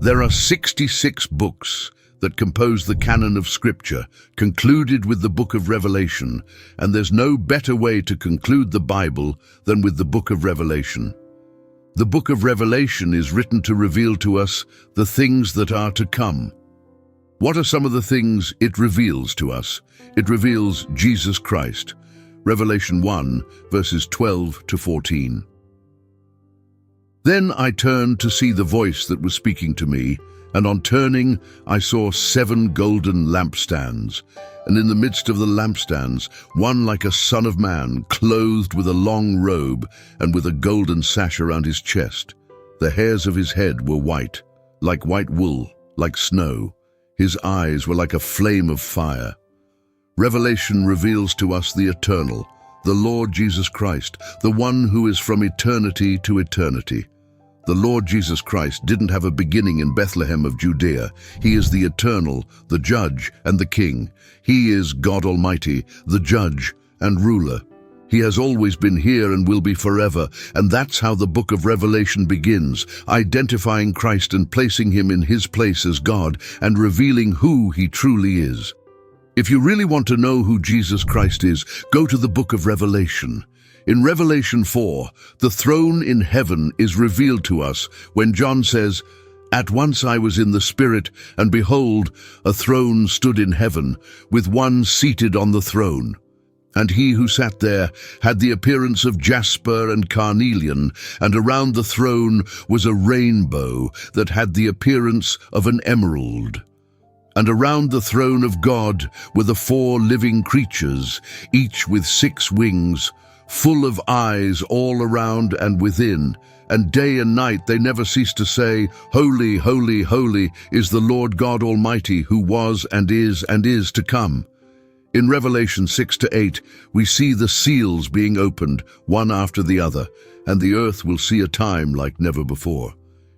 There are 66 books that compose the canon of Scripture, concluded with the book of Revelation, and there's no better way to conclude the Bible than with the book of Revelation. The book of Revelation is written to reveal to us the things that are to come. What are some of the things it reveals to us? It reveals Jesus Christ. Revelation 1, verses 12 to 14. Then I turned to see the voice that was speaking to me, and on turning I saw 7 golden lampstands, and in the midst of the lampstands one like a son of man, clothed with a long robe and with a golden sash around his chest. The hairs of his head were white, like white wool, like snow. His eyes were like a flame of fire. Revelation reveals to us the eternal, the Lord Jesus Christ, the one who is from eternity to eternity. The Lord Jesus Christ didn't have a beginning in Bethlehem of Judea. He is the eternal, the judge, and the king. He is God Almighty, the judge and ruler. He has always been here and will be forever, and that's how the book of Revelation begins, identifying Christ and placing him in his place as God and revealing who he truly is. If you really want to know who Jesus Christ is, go to the book of Revelation. In Revelation 4, the throne in heaven is revealed to us when John says, "At once I was in the Spirit, and behold, a throne stood in heaven, with one seated on the throne. And he who sat there had the appearance of jasper and carnelian, and around the throne was a rainbow that had the appearance of an emerald. And around the throne of God were the 4 living creatures, each with 6 wings, full of eyes all around and within, and day and night they never cease to say, 'Holy, holy, holy is the Lord God Almighty, who was and is to come.'" In Revelation 6 to 8, we see the seals being opened, one after the other, and the earth will see a time like never before.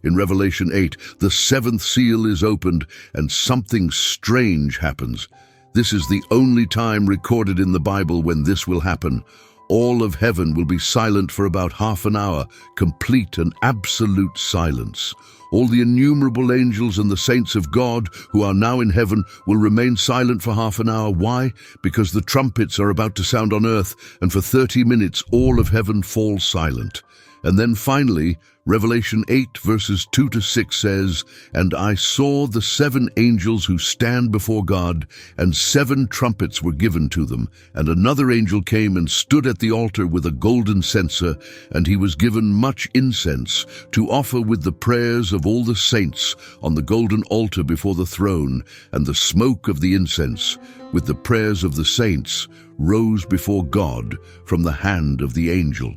In Revelation 8, the 7th seal is opened, and something strange happens. This is the only time recorded in the Bible when this will happen. All of heaven will be silent for about half an hour, complete and absolute silence. All the innumerable angels and the saints of God who are now in heaven will remain silent for half an hour. Why? Because the trumpets are about to sound on earth, and for 30 minutes all of heaven falls silent. And then finally, Revelation 8 verses 2 to 6 says, "And I saw the 7 angels who stand before God, and 7 trumpets were given to them. And another angel came and stood at the altar with a golden censer, and he was given much incense to offer with the prayers of all the saints on the golden altar before the throne. And the smoke of the incense, with the prayers of the saints, rose before God from the hand of the angel.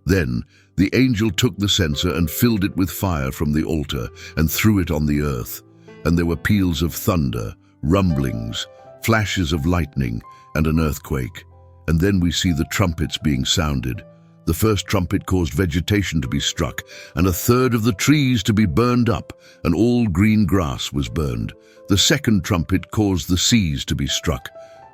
Then the angel took the censer and filled it with fire from the altar and threw it on the earth. And there were peals of thunder, rumblings, flashes of lightning, and an earthquake. And then we see the trumpets being sounded. The first trumpet caused vegetation to be struck, and 1/3 of the trees to be burned up, and all green grass was burned. The second trumpet caused the seas to be struck.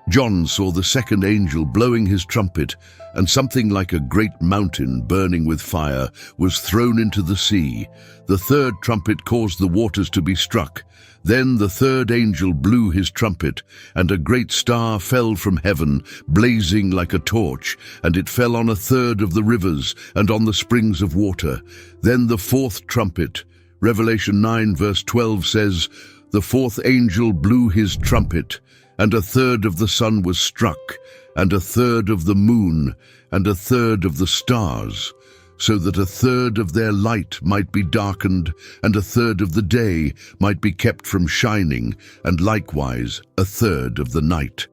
John saw the second angel blowing his trumpet, and something like a great mountain burning with fire was thrown into the sea. The third trumpet caused the waters to be struck. Then the third angel blew his trumpet, and a great star fell from heaven, blazing like a torch, and it fell on 1/3 of the rivers and on the springs of water. Then the fourth trumpet, Revelation 9 verse 12 says, "The fourth angel blew his trumpet, and 1/3 of the sun was struck, and 1/3 of the moon, and 1/3 of the stars, so that 1/3 of their light might be darkened, and 1/3 of the day might be kept from shining, and likewise 1/3 of the night.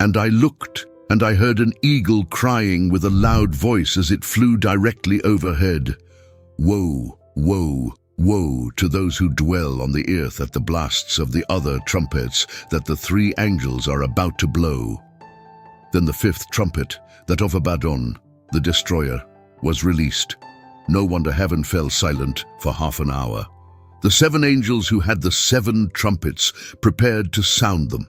And I looked, and I heard an eagle crying with a loud voice as it flew directly overhead, 'Woe, woe, woe to those who dwell on the earth at the blasts of the other trumpets that the 3 angels are about to blow.' Then the 5th trumpet, that of Abaddon, the destroyer, was released. No wonder heaven fell silent for half an hour. The 7 angels who had the 7 trumpets prepared to sound them,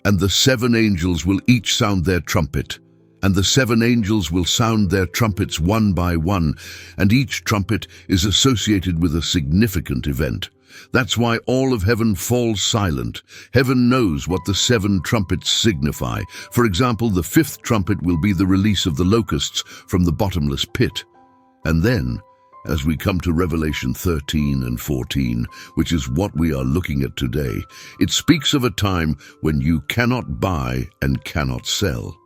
and the 7 angels will each sound their trumpet. And the 7 angels will sound their trumpets one by one, and each trumpet is associated with a significant event. That's why all of heaven falls silent. Heaven knows what the 7 trumpets signify. For example, the 5th trumpet will be the release of the locusts from the bottomless pit. And then, as we come to Revelation 13 and 14, which is what we are looking at today, it speaks of a time when you cannot buy and cannot sell.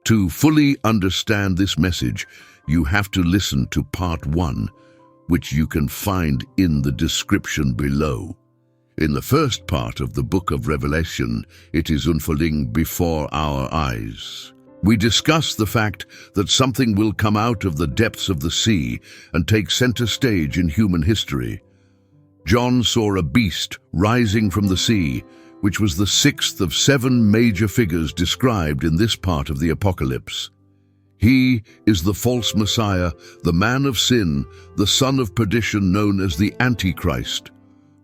To fully understand this message, you have to listen to part 1, which you can find in the description below. In the first part of the book of Revelation, it is unfolding before our eyes. We discuss the fact that something will come out of the depths of the sea and take center stage in human history. John saw a beast rising from the sea, which was the 6th of 7 major figures described in this part of the Apocalypse. He is the false Messiah, the man of sin, the son of perdition, known as the Antichrist.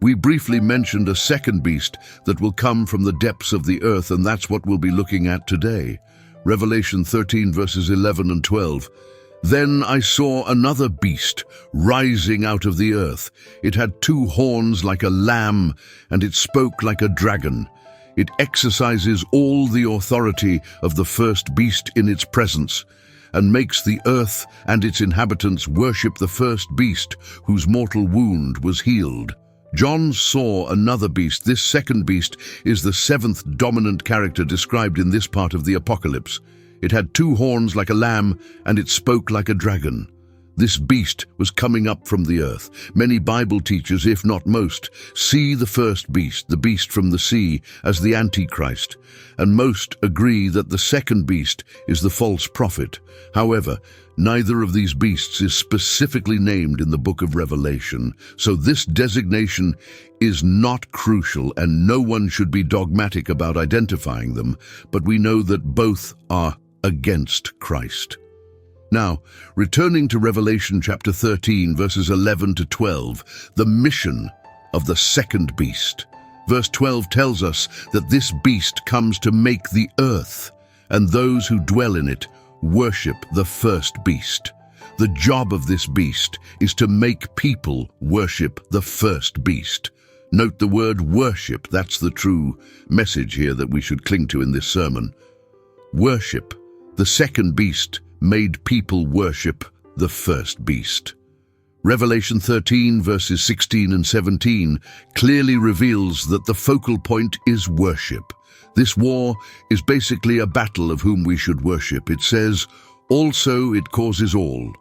We briefly mentioned a second beast that will come from the depths of the earth, and that's what we'll be looking at today. Revelation 13 verses 11 and 12. Then I saw another beast rising out of the earth. It had 2 horns like a lamb, and it spoke like a dragon. It exercises all the authority of the first beast in its presence, and makes the earth and its inhabitants worship the first beast, whose mortal wound was healed. John saw another beast. This second beast is the 7th dominant character described in this part of the Apocalypse. It had 2 horns like a lamb, and it spoke like a dragon. This beast was coming up from the earth. Many Bible teachers, if not most, see the first beast, the beast from the sea, as the Antichrist, and most agree that the second beast is the false prophet. However, neither of these beasts is specifically named in the book of Revelation, so this designation is not crucial, and no one should be dogmatic about identifying them, but we know that both are against Christ. Now, returning to Revelation chapter 13, verses 11 to 12, the mission of the second beast. Verse 12 tells us that this beast comes to make the earth and those who dwell in it worship the first beast. The job of this beast is to make people worship the first beast. Note the word worship. That's the true message here that we should cling to in this sermon. Worship. The second beast made people worship the first beast. Revelation 13 verses 16 and 17 clearly reveals that the focal point is worship. This war is basically a battle of whom we should worship. It says, also it causes all,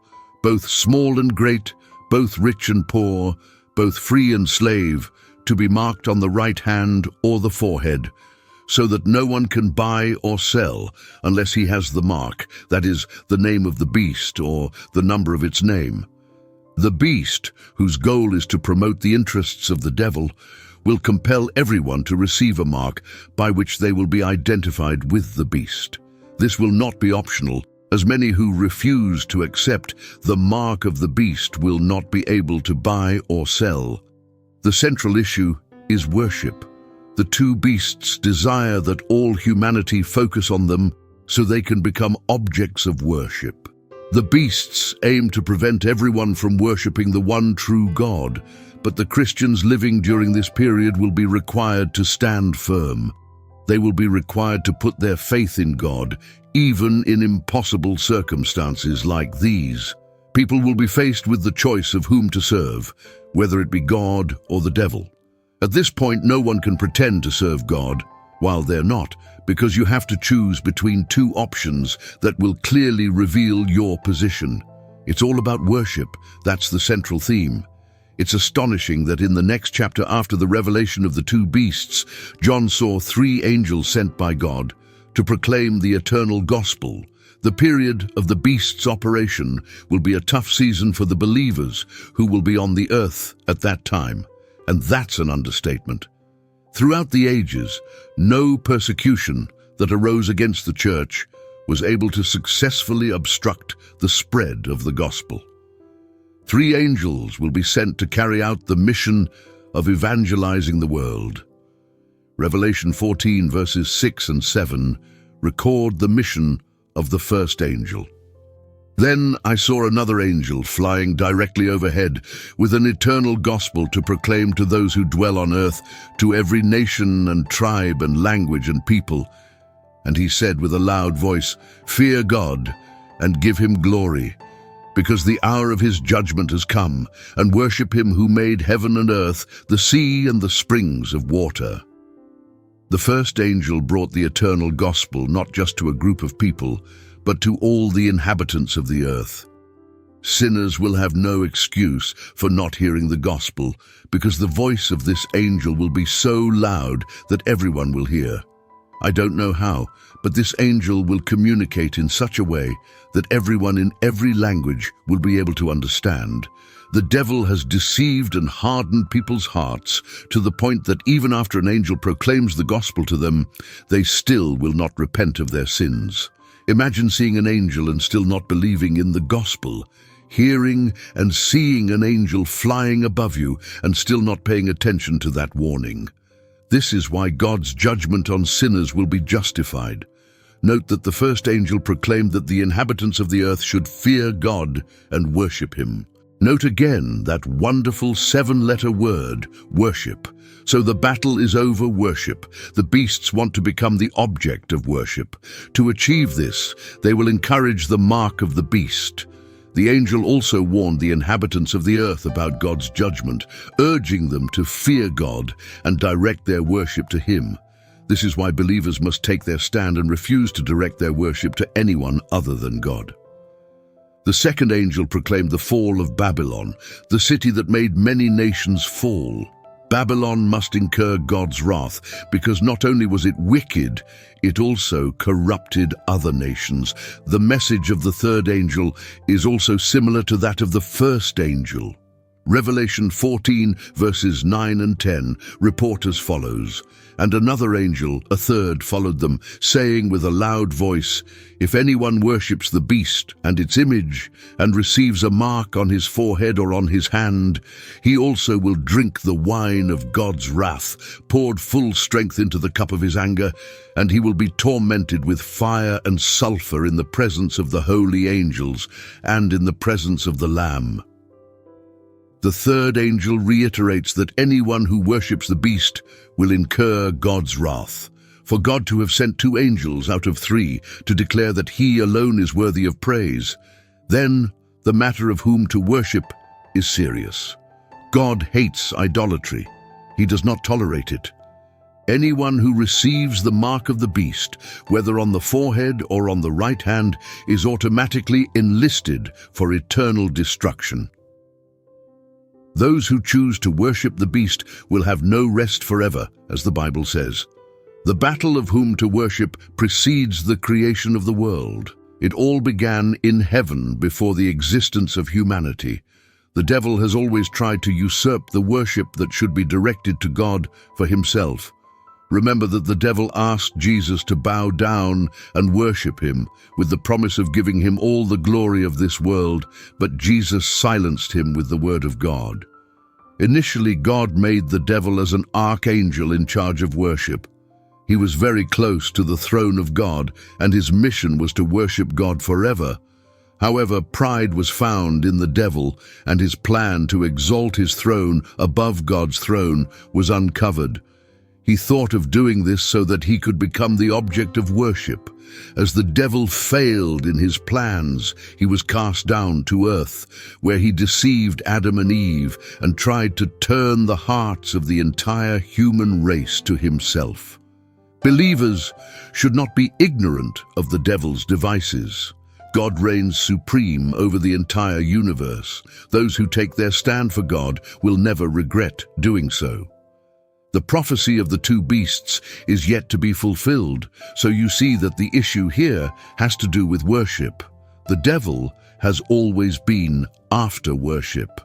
both small and great, both rich and poor, both free and slave, to be marked on the right hand or the forehead, so that no one can buy or sell unless he has the mark, that is, the name of the beast or the number of its name. The beast, whose goal is to promote the interests of the devil, will compel everyone to receive a mark by which they will be identified with the beast. This will not be optional, as many who refuse to accept the mark of the beast will not be able to buy or sell. The central issue is worship. The 2 beasts desire that all humanity focus on them so they can become objects of worship. The beasts aim to prevent everyone from worshiping the one true God, but the Christians living during this period will be required to stand firm. They will be required to put their faith in God, even in impossible circumstances like these. People will be faced with the choice of whom to serve, whether it be God or the devil. At this point, no one can pretend to serve God while they're not, because you have to choose between 2 options that will clearly reveal your position. It's all about worship. That's the central theme. It's astonishing that in the next chapter after the revelation of the 2 beasts, John saw 3 angels sent by God to proclaim the eternal gospel. The period of the beast's operation will be a tough season for the believers who will be on the earth at that time. And that's an understatement. Throughout the ages, no persecution that arose against the church was able to successfully obstruct the spread of the gospel. 3 angels will be sent to carry out the mission of evangelizing the world. Revelation 14 verses 6 and 7 record the mission of the first angel. Then I saw another angel flying directly overhead with an eternal gospel to proclaim to those who dwell on earth, to every nation and tribe and language and people. And he said with a loud voice, "Fear God and give him glory, because the hour of his judgment has come, and worship him who made heaven and earth, the sea and the springs of water." The first angel brought the eternal gospel not just to a group of people, but to all the inhabitants of the earth. Sinners will have no excuse for not hearing the gospel, because the voice of this angel will be so loud that everyone will hear. I don't know how, but this angel will communicate in such a way that everyone in every language will be able to understand. The devil has deceived and hardened people's hearts to the point that even after an angel proclaims the gospel to them, they still will not repent of their sins. Imagine seeing an angel and still not believing in the gospel, hearing and seeing an angel flying above you and still not paying attention to that warning. This is why God's judgment on sinners will be justified. Note that the first angel proclaimed that the inhabitants of the earth should fear God and worship him. Note again that wonderful 7-letter word, worship. So the battle is over worship. The beasts want to become the object of worship. To achieve this, they will encourage the mark of the beast. The angel also warned the inhabitants of the earth about God's judgment, urging them to fear God and direct their worship to him. This is why believers must take their stand and refuse to direct their worship to anyone other than God. The second angel proclaimed the fall of Babylon, the city that made many nations fall. Babylon must incur God's wrath, because not only was it wicked, it also corrupted other nations. The message of the third angel is also similar to that of the first angel. Revelation 14, verses 9 and 10, report as follows. And another angel, a third, followed them, saying with a loud voice, "If anyone worships the beast and its image, and receives a mark on his forehead or on his hand, he also will drink the wine of God's wrath, poured full strength into the cup of his anger, and he will be tormented with fire and sulfur in the presence of the holy angels and in the presence of the Lamb." The third angel reiterates that anyone who worships the beast will incur God's wrath. For God to have sent 2 angels out of 3 to declare that he alone is worthy of praise, then the matter of whom to worship is serious. God hates idolatry. He does not tolerate it. Anyone who receives the mark of the beast, whether on the forehead or on the right hand, is automatically enlisted for eternal destruction. Those who choose to worship the beast will have no rest forever, as the Bible says. The battle of whom to worship precedes the creation of the world. It all began in heaven before the existence of humanity. The devil has always tried to usurp the worship that should be directed to God for himself. Remember that the devil asked Jesus to bow down and worship him, with the promise of giving him all the glory of this world, but Jesus silenced him with the word of God. Initially, God made the devil as an archangel in charge of worship. He was very close to the throne of God, and his mission was to worship God forever. However, pride was found in the devil, and his plan to exalt his throne above God's throne was uncovered. He thought of doing this so that he could become the object of worship. As the devil failed in his plans, he was cast down to earth, where he deceived Adam and Eve and tried to turn the hearts of the entire human race to himself. Believers should not be ignorant of the devil's devices. God reigns supreme over the entire universe. Those who take their stand for God will never regret doing so. The prophecy of the 2 beasts is yet to be fulfilled, so you see that the issue here has to do with worship. The devil has always been after worship.